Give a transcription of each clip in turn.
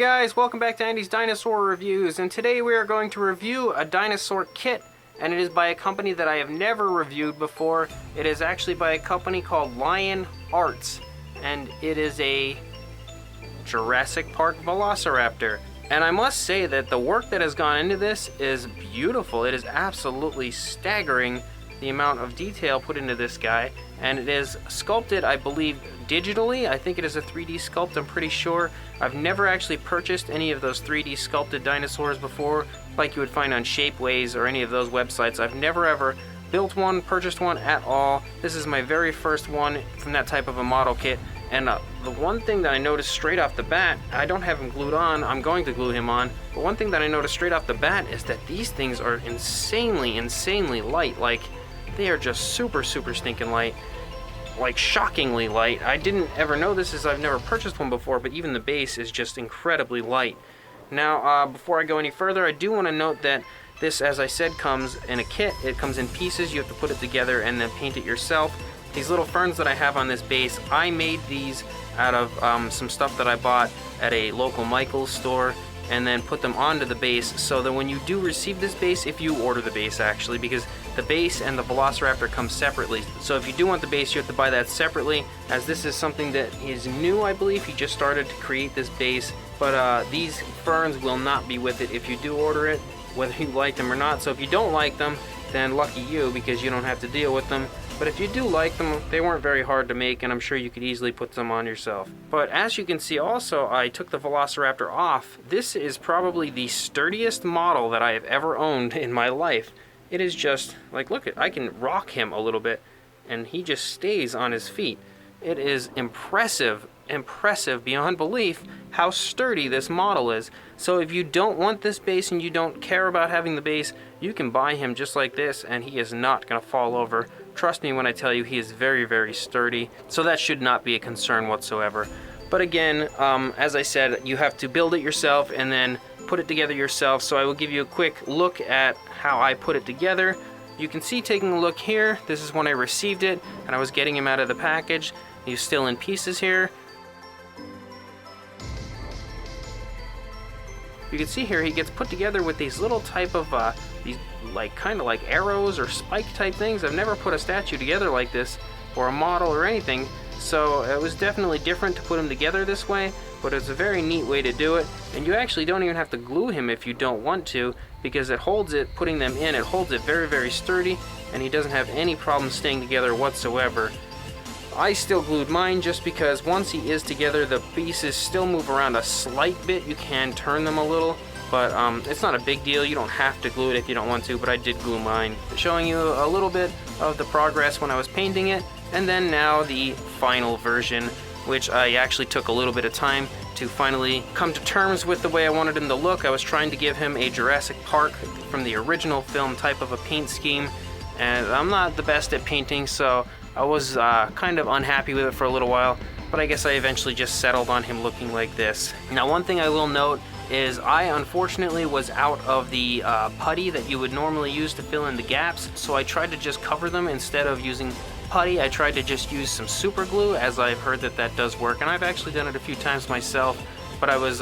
guys, welcome back to Andy's Dinosaur Reviews, and today we are going to review a dinosaur kit, and it is by a company that I have never reviewed before. It is actually by a company called Lion Arts, and it is a Jurassic Park Velociraptor. And I must say that the work that has gone into this is beautiful. It is absolutely staggering, the amount of detail put into this guy, and it is sculpted, I believe, digitally. I think it is a 3D sculpt, I'm pretty sure. I've never actually purchased any of those 3D sculpted dinosaurs before, like you would find on Shapeways or any of those websites. I've never ever built one, purchased one at all. This is my very first one from that type of a model kit. And the one thing that I noticed straight off the bat, I don't have him glued on, I'm going to glue him on, but one thing that I noticed straight off the bat is that these things are insanely light. Like, they are just super stinking light. Like, shockingly light. I didn't ever know this as I've never purchased one before, but even the base is just incredibly light. Now, before I go any further, I do want to note that this, as I said, comes in a kit. It comes in pieces. You have to put it together and then paint it yourself. These little ferns that I have on this base, I made these out of some stuff that I bought at a local Michael's store, and then put them onto the base so that when you do receive this base, if you order the base actually, because the base and the Velociraptor come separately. So if you do want the base, you have to buy that separately, as this is something that is new, I believe. He just started to create this base, but these ferns will not be with it if you do order it, whether you like them or not. So if you don't like them, then lucky you, because you don't have to deal with them. But if you do like them, they weren't very hard to make, and I'm sure you could easily put them on yourself. But as you can see also, I took the Velociraptor off. This is probably the sturdiest model that I have ever owned in my life. It is just, like, look, I can rock him a little bit, and he just stays on his feet. It is impressive beyond belief how sturdy this model is. So if you don't want this base and you don't care about having the base, you can buy him just like this, and he is not going to fall over. Trust me when I tell you, he is very sturdy, so that should not be a concern whatsoever. But again, as I said, you have to build it yourself and then put it together yourself, so I will give you a quick look at how I put it together. You can see, taking a look here, this is when I received it, and I was getting him out of the package. He's still in pieces here. You can see here he gets put together with these little type of these kind of like arrows or spike type things. I've never put a statue together like this, or a model or anything, so it was definitely different to put him together this way, but it's a very neat way to do it. And you actually don't even have to glue him if you don't want to, because it holds it, putting them in, it holds it very sturdy, and he doesn't have any problem staying together whatsoever. I still glued mine just because once he is together, the pieces still move around a slight bit. You can turn them a little, but it's not a big deal. You don't have to glue it if you don't want to, but I did glue mine. Showing you a little bit of the progress when I was painting it, and then now the final version, which I actually took a little bit of time to finally come to terms with the way I wanted him to look. I was trying to give him a Jurassic Park from the original film type of a paint scheme, and I'm not the best at painting, so I was kind of unhappy with it for a little while, but I guess I eventually just settled on him looking like this. Now, one thing I will note is I unfortunately was out of the putty that you would normally use to fill in the gaps, so I tried to just cover them instead of using putty. I tried to just use some super glue, as I've heard that does work, and I've actually done it a few times myself, but I was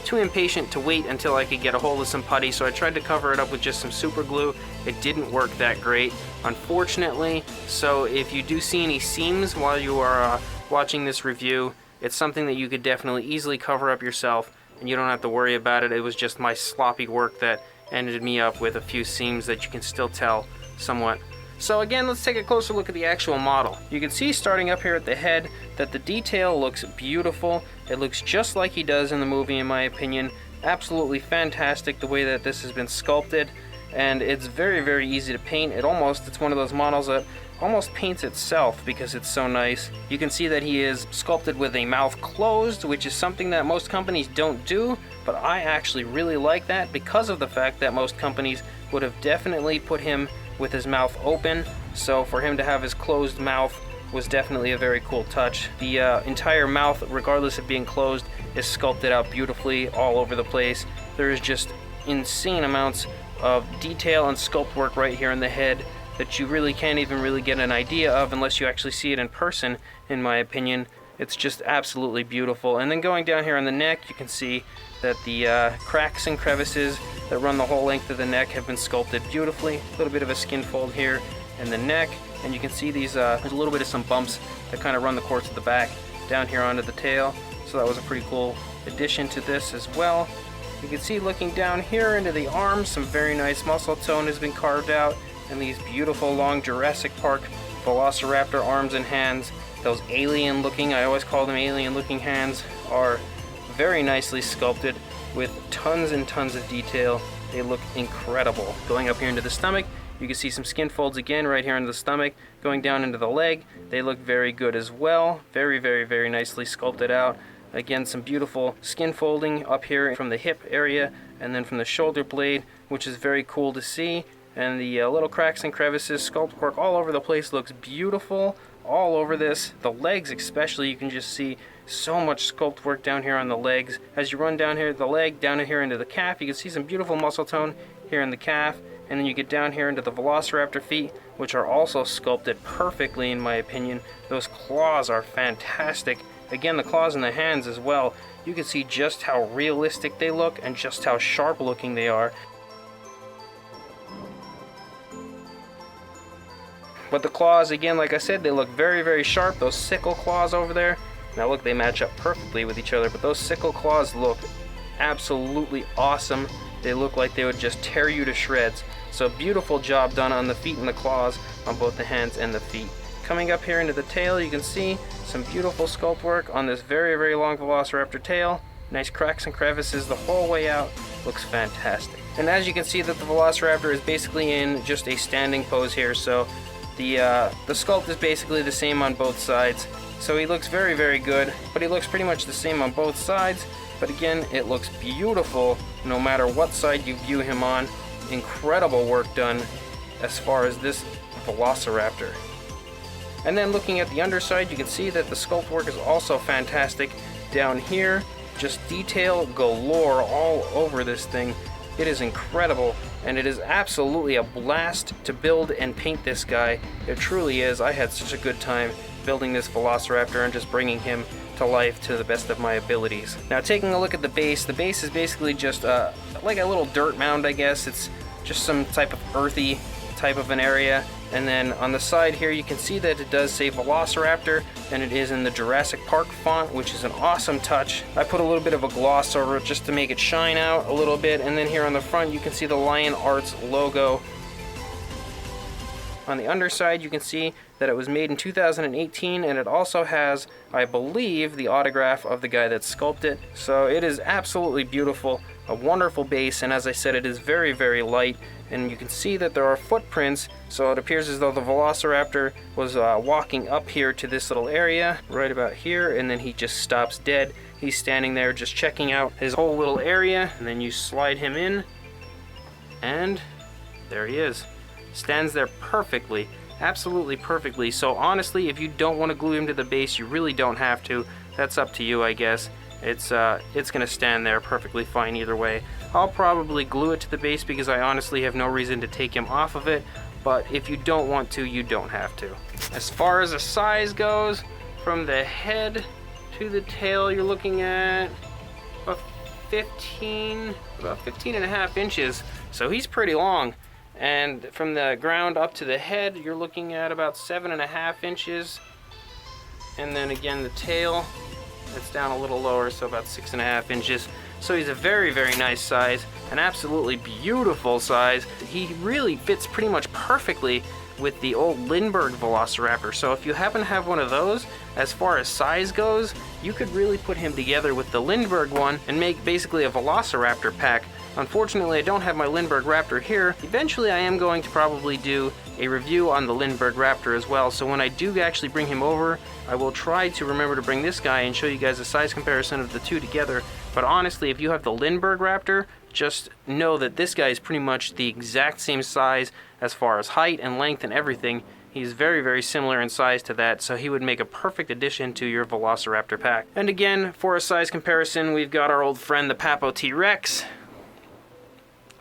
too impatient to wait until I could get a hold of some putty, so I tried to cover it up with just some super glue. It didn't work that great, unfortunately, so if you do see any seams while you are watching this review, it's something that you could definitely easily cover up yourself, and you don't have to worry about it. It was just my sloppy work that ended me up with a few seams that you can still tell somewhat. So again, let's take a closer look at the actual model. You can see, starting up here at the head, that the detail looks beautiful. It looks just like he does in the movie, in my opinion. Absolutely fantastic the way that this has been sculpted, and it's very easy to paint. It's one of those models that almost paints itself because it's so nice. You can see that he is sculpted with a mouth closed, which is something that most companies don't do, but I actually really like that because of the fact that most companies would have definitely put him with his mouth open, so for him to have his closed mouth was definitely a very cool touch. The entire mouth, regardless of being closed, is sculpted out beautifully all over the place. There is just insane amounts of detail and sculpt work right here in the head that you really can't even really get an idea of unless you actually see it in person, in my opinion. It's just absolutely beautiful. And then going down here on the neck, you can see that the cracks and crevices that run the whole length of the neck have been sculpted beautifully. A little bit of a skin fold here in the neck, and you can see these there's a little bit of some bumps that kind of run the course of the back down here onto the tail. So that was a pretty cool addition to this as well. You can see looking down here into the arms, some very nice muscle tone has been carved out, and these beautiful long Jurassic Park Velociraptor arms and hands. Those alien looking, I always call them alien looking hands, are very nicely sculpted with tons and tons of detail. They look incredible. Going up here into the stomach, you can see some skin folds again right here into the stomach. Going down into the leg, they look very good as well. Very, very, very nicely sculpted out. Again, some beautiful skin folding up here from the hip area and then from the shoulder blade, which is very cool to see. And the little cracks and crevices, sculpt work all over the place looks beautiful all over this. The legs especially, you can just see so much sculpt work down here on the legs. As you run down here the leg, down here into the calf, you can see some beautiful muscle tone here in the calf. And then you get down here into the Velociraptor feet, which are also sculpted perfectly in my opinion. Those claws are fantastic. Again, the claws in the hands as well. You can see just how realistic they look and just how sharp looking they are. But the claws, again, like I said, they look very, very sharp. Those sickle claws over there. Now look, they match up perfectly with each other, but those sickle claws look absolutely awesome. They look like they would just tear you to shreds. So beautiful job done on the feet and the claws on both the hands and the feet. Coming up here into the tail, you can see some beautiful sculpt work on this very, very long Velociraptor tail. Nice cracks and crevices the whole way out. Looks fantastic. And as you can see that the Velociraptor is basically in just a standing pose here, so the sculpt is basically the same on both sides. So he looks very, very good, but he looks pretty much the same on both sides. But again, it looks beautiful no matter what side you view him on. Incredible work done as far as this Velociraptor. And then looking at the underside, you can see that the sculpt work is also fantastic. Down here, just detail galore all over this thing. It is incredible, and it is absolutely a blast to build and paint this guy. It truly is. I had such a good time building this Velociraptor and just bringing him to life to the best of my abilities. Now taking a look at the base is basically just like a little dirt mound, I guess. It's just some type of earthy type of an area. And then on the side here you can see that it does say Velociraptor, and it is in the Jurassic Park font, which is an awesome touch. I put a little bit of a gloss over it just to make it shine out a little bit. And then here on the front you can see the Lion Arts logo. On the underside you can see that it was made in 2018, and it also has, I believe, the autograph of the guy that sculpted it. So it is absolutely beautiful, a wonderful base, and as I said, it is very, very light. And you can see that there are footprints, so it appears as though the Velociraptor was walking up here to this little area, right about here, and then he just stops dead. He's standing there just checking out his whole little area, and then you slide him in, and there he is. Stands there perfectly, absolutely perfectly. So honestly, if you don't want to glue him to the base, you really don't have to. That's up to you, I guess. It's gonna stand there perfectly fine either way. I'll probably glue it to the base because I honestly have no reason to take him off of it, but if you don't want to, you don't have to. As far as the size goes, from the head to the tail, you're looking at about 15 and a half inches, so he's pretty long. And from the ground up to the head, you're looking at about 7.5 inches. And then again, the tail, it's down a little lower, so about 6.5 inches. So he's a very, very nice size, an absolutely beautiful size. He really fits pretty much perfectly with the old Lindbergh Velociraptor. So if you happen to have one of those, as far as size goes, you could really put him together with the Lindbergh one and make basically a Velociraptor pack. Unfortunately, I don't have my Lindbergh Raptor here. Eventually, I am going to probably do a review on the Lindbergh Raptor as well, so when I do actually bring him over, I will try to remember to bring this guy and show you guys a size comparison of the two together. But honestly, if you have the Lindbergh Raptor, just know that this guy is pretty much the exact same size as far as height and length and everything. He's very, very similar in size to that, so he would make a perfect addition to your Velociraptor pack. And again, for a size comparison, we've got our old friend, the Papo T-Rex.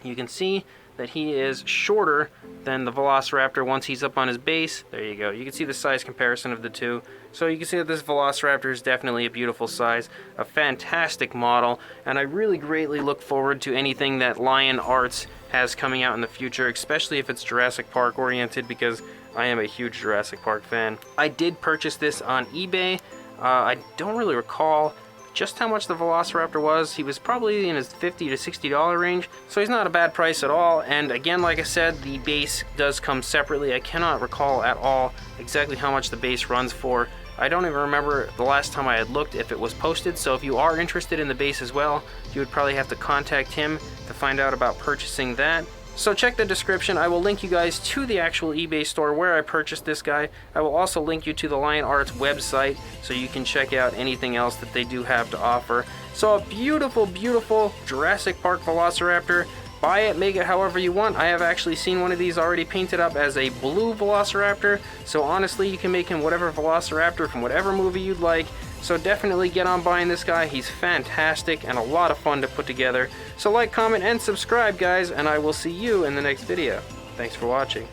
You can see that he is shorter than the Velociraptor once he's up on his base. There you go. You can see the size comparison of the two. So you can see that this Velociraptor is definitely a beautiful size, a fantastic model, and I really greatly look forward to anything that Lion Arts has coming out in the future, especially if it's Jurassic Park oriented, because I am a huge Jurassic Park fan. I did purchase this on eBay. I don't really recall just how much the Velociraptor was. He was probably in his $50 to $60 range, so he's not a bad price at all. And again, like I said, the base does come separately. I cannot recall at all exactly how much the base runs for. I don't even remember the last time I had looked if it was posted, so if you are interested in the base as well, you would probably have to contact him to find out about purchasing that. So check the description. I will link you guys to the actual eBay store where I purchased this guy. I will also link you to the Lion Arts website so you can check out anything else that they do have to offer. So a beautiful, beautiful Jurassic Park Velociraptor. Buy it, make it however you want. I have actually seen one of these already painted up as a blue Velociraptor. So honestly, you can make him whatever Velociraptor from whatever movie you'd like. So definitely get on buying this guy. He's fantastic and a lot of fun to put together. So like, comment, and subscribe, guys, and I will see you in the next video. Thanks for watching.